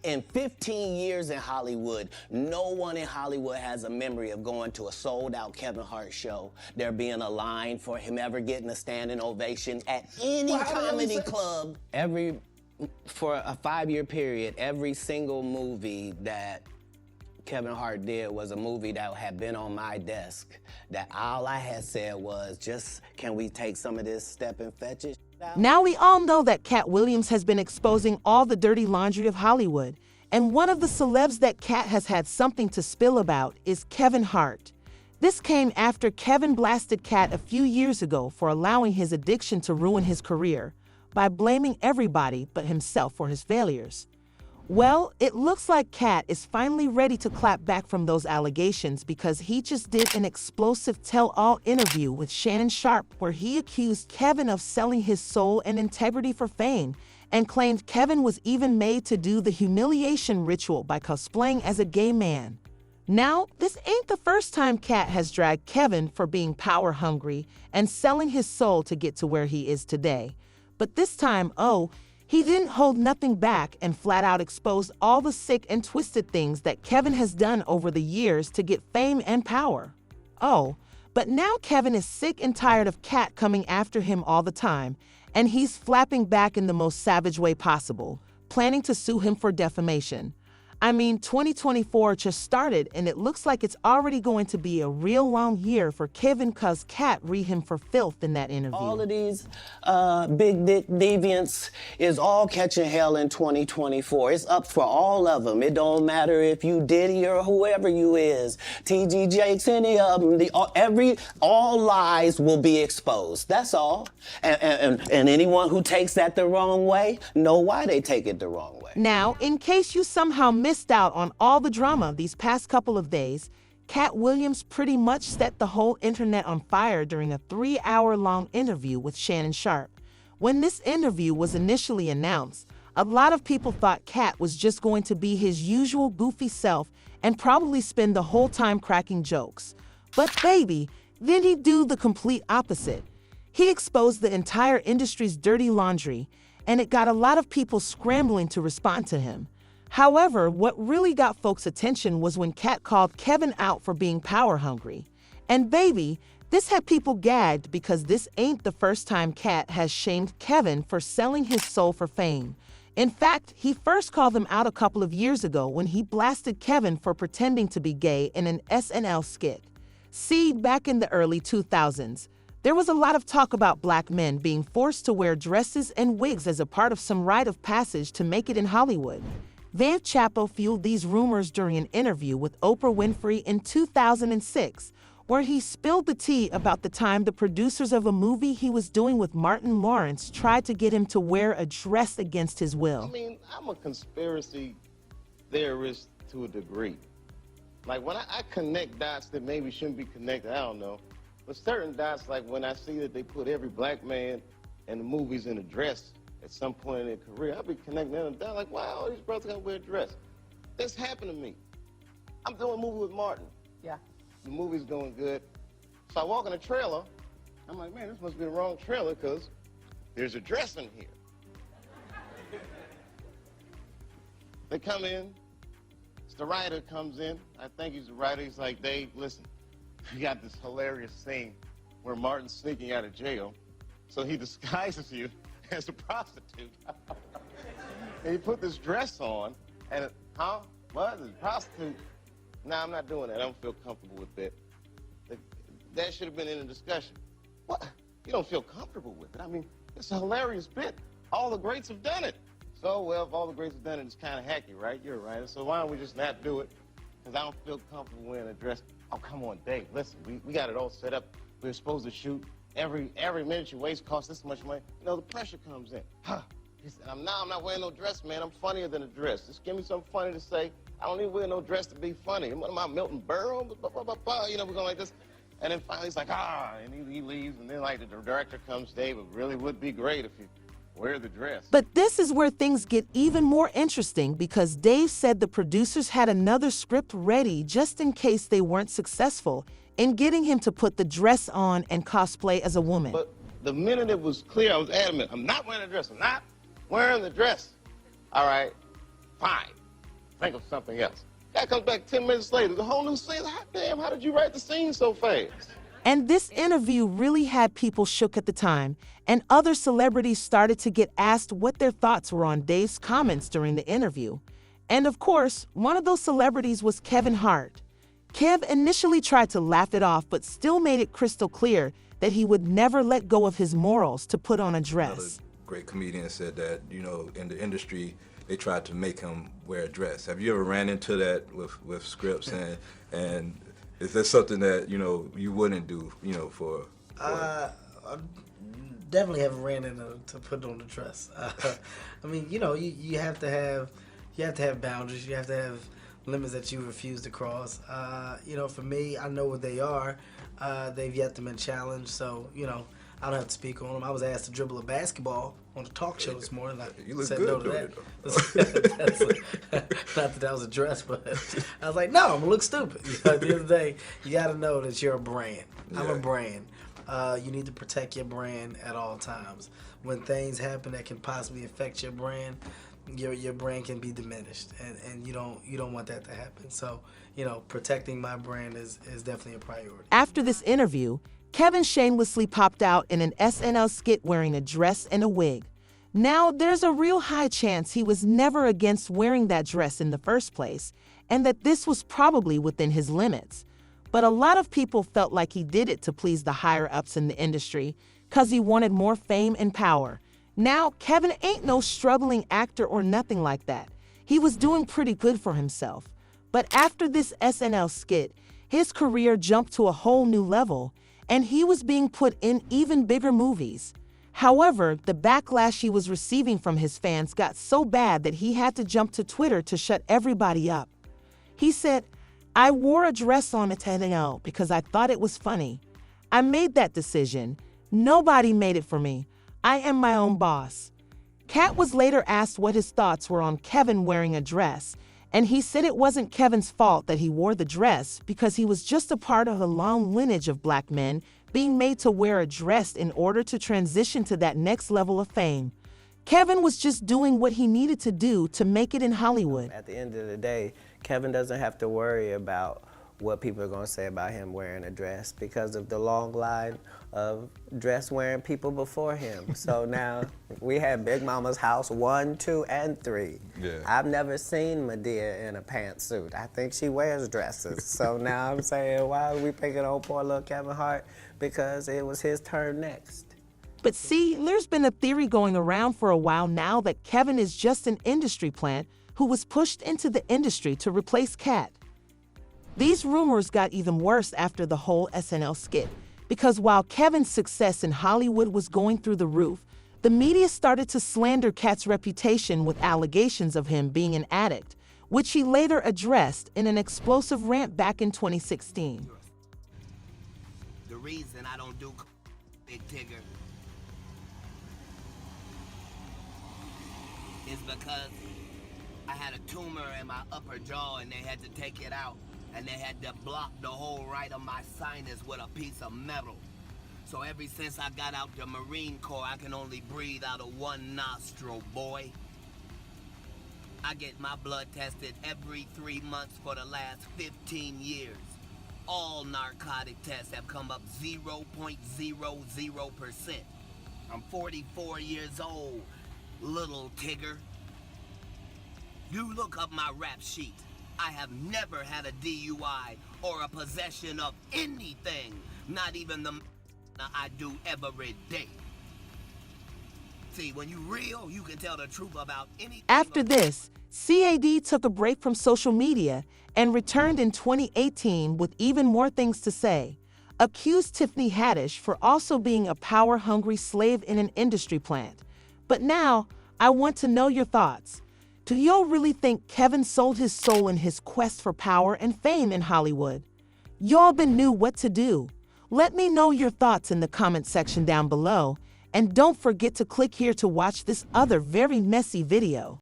In 15 years in Hollywood, no one in Hollywood has a memory of going to a sold-out Kevin Hart show, there being a line for him ever getting a standing ovation at any comedy club. For a 5-year period, every single movie that Kevin Hart did was a movie that had been on my desk, that all I had said was, just, can we take some of this step and fetch it out? Now we all know that Katt Williams has been exposing all the dirty laundry of Hollywood, and one of the celebs that Katt has had something to spill about is Kevin Hart. This came after Kevin blasted Katt a few years ago for allowing his addiction to ruin his career by blaming everybody but himself for his failures. Well, it looks like Katt is finally ready to clap back from those allegations because he just did an explosive tell-all interview with Shannon Sharpe where he accused Kevin of selling his soul and integrity for fame and claimed Kevin was even made to do the humiliation ritual by cosplaying as a gay man. Now, this ain't the first time Katt has dragged Kevin for being power-hungry and selling his soul to get to where he is today. But this time, he didn't hold nothing back and flat out exposed all the sick and twisted things that Kevin has done over the years to get fame and power. But now Kevin is sick and tired of Katt coming after him all the time, and he's flapping back in the most savage way possible, planning to sue him for defamation. I mean, 2024 just started, and it looks like it's already going to be a real long year for Kevin cause Katt read him for filth in that interview. All of these big dick deviants is all catching hell in 2024. It's up for all of them. It don't matter if you Diddy or whoever you is, T.G. Jakes, any of them. All lies will be exposed. That's all. And anyone who takes that the wrong way, know why they take it the wrong way. Now, in case you somehow missed out on all the drama these past couple of days, Katt Williams pretty much set the whole internet on fire during a 3-hour-long interview with Shannon Sharpe. When this interview was initially announced, a lot of people thought Katt was just going to be his usual goofy self and probably spend the whole time cracking jokes. But baby, then he'd do the complete opposite. He exposed the entire industry's dirty laundry, and it got a lot of people scrambling to respond to him. However, what really got folks' attention was when Katt called Kevin out for being power-hungry. And baby, this had people gagged because this ain't the first time Katt has shamed Kevin for selling his soul for fame. In fact, he first called him out a couple of years ago when he blasted Kevin for pretending to be gay in an SNL skit. See, back in the early 2000s, there was a lot of talk about black men being forced to wear dresses and wigs as a part of some rite of passage to make it in Hollywood. Van Chappell fueled these rumors during an interview with Oprah Winfrey in 2006, where he spilled the tea about the time the producers of a movie he was doing with Martin Lawrence tried to get him to wear a dress against his will. I mean, I'm a conspiracy theorist to a degree. Like, when I connect dots that maybe shouldn't be connected, I don't know. But certain dots, like when I see that they put every black man in the movies in a dress at some point in their career, I'll be connecting them down like, wow, all these brothers gotta wear a dress. This happened to me. I'm doing a movie with Martin. Yeah. The movie's going good. So I walk in the trailer. I'm like, man, this must be the wrong trailer because there's a dress in here. They come in. The writer comes in. I think he's the writer. He's like, Dave, listen, you got this hilarious scene where Martin's sneaking out of jail. So he disguises you as a prostitute. And you put this dress on, and what? A prostitute? Nah, I'm not doing that. I don't feel comfortable with that. That should have been in the discussion. What? You don't feel comfortable with it? I mean, it's a hilarious bit. All the greats have done it. So, well, if all the greats have done it, it's kind of hacky, right? You're a writer. So why don't we just not do it? Because I don't feel comfortable wearing a dress. Oh, come on, Dave, listen, we got it all set up. We're supposed to shoot. Every minute you waste costs this much money. You know, the pressure comes in. He said, I'm not wearing no dress, man. I'm funnier than a dress. Just give me something funny to say. I don't need to wear no dress to be funny. What am I, Milton Berle? You know, we're going like this. And then finally he's like, and he leaves. And then, like, the director comes, Dave, it really would be great if you wear the dress. But this is where things get even more interesting because Dave said the producers had another script ready just in case they weren't successful in getting him to put the dress on and cosplay as a woman. But the minute it was clear, I was adamant, I'm not wearing a dress. I'm not wearing the dress. All right, fine. think of something else. Guy comes back 10 minutes later, the whole new scene. Hot damn, how did you write the scene so fast? And this interview really had people shook at the time, and other celebrities started to get asked what their thoughts were on Dave's comments during the interview. And of course, one of those celebrities was Kevin Hart. Kev initially tried to laugh it off, but still made it crystal clear that he would never let go of his morals to put on a dress. Another great comedian said that, in the industry, they tried to make him wear a dress. Have you ever ran into that with scripts, and is that something that you wouldn't do for I definitely haven't ran into to put on the dress. I mean, you have to have boundaries. You have to have limits that you refuse to cross. For me, I know what they are. They've yet to been challenged, so I don't have to speak on them. I was asked to dribble a basketball on a talk show this morning. You look said good no to doing that. Not that was a dress, but I was like, no, I'm gonna look stupid. At the end of the day, you got to know that you're a brand. I'm a brand. You need to protect your brand at all times. When things happen that can possibly affect your brand, your brand can be diminished, and you don't want that to happen. So, protecting my brand is definitely a priority. After this interview, Kevin shamelessly popped out in an SNL skit wearing a dress and a wig. Now, there's a real high chance he was never against wearing that dress in the first place, and that this was probably within his limits. But a lot of people felt like he did it to please the higher-ups in the industry, because he wanted more fame and power. Now, Kevin ain't no struggling actor or nothing like that. He was doing pretty good for himself. But after this SNL skit, his career jumped to a whole new level, and he was being put in even bigger movies. However, the backlash he was receiving from his fans got so bad that he had to jump to Twitter to shut everybody up. He said, "I wore a dress on at SNL because I thought it was funny. I made that decision. Nobody made it for me. I am my own boss." Katt was later asked what his thoughts were on Kevin wearing a dress, and he said it wasn't Kevin's fault that he wore the dress because he was just a part of a long lineage of black men being made to wear a dress in order to transition to that next level of fame. Kevin was just doing what he needed to do to make it in Hollywood. At the end of the day, Kevin doesn't have to worry about what people are going to say about him wearing a dress because of the long line of dress-wearing people before him. So now we have Big Mama's house 1, 2, and 3. Yeah. I've never seen Madea in a pantsuit. I think she wears dresses. So now I'm saying, why are we picking on poor little Kevin Hart? Because it was his turn next. But see, there's been a theory going around for a while now that Kevin is just an industry plant who was pushed into the industry to replace Katt. These rumors got even worse after the whole SNL skit, because while Kevin's success in Hollywood was going through the roof, the media started to slander Katt's reputation with allegations of him being an addict, which he later addressed in an explosive rant back in 2016. The reason I don't do Big Tigger is because I had a tumor in my upper jaw and they had to take it out. And they had to block the whole right of my sinus with a piece of metal. So ever since I got out the Marine Corps, I can only breathe out of one nostril, boy. I get my blood tested every 3 months for the last 15 years. All narcotic tests have come up 0.00%. I'm 44 years old, little Tigger. You look up my rap sheet. I have never had a DUI or a possession of anything, not even the I do every day. See, when you real, you can tell the truth about anything. After this, CAD took a break from social media and returned in 2018 with even more things to say. Accused Tiffany Haddish for also being a power-hungry slave in an industry plant. But now, I want to know your thoughts. Do y'all really think Kevin sold his soul in his quest for power and fame in Hollywood? Y'all been knew what to do. Let me know your thoughts in the comment section down below, and don't forget to click here to watch this other very messy video.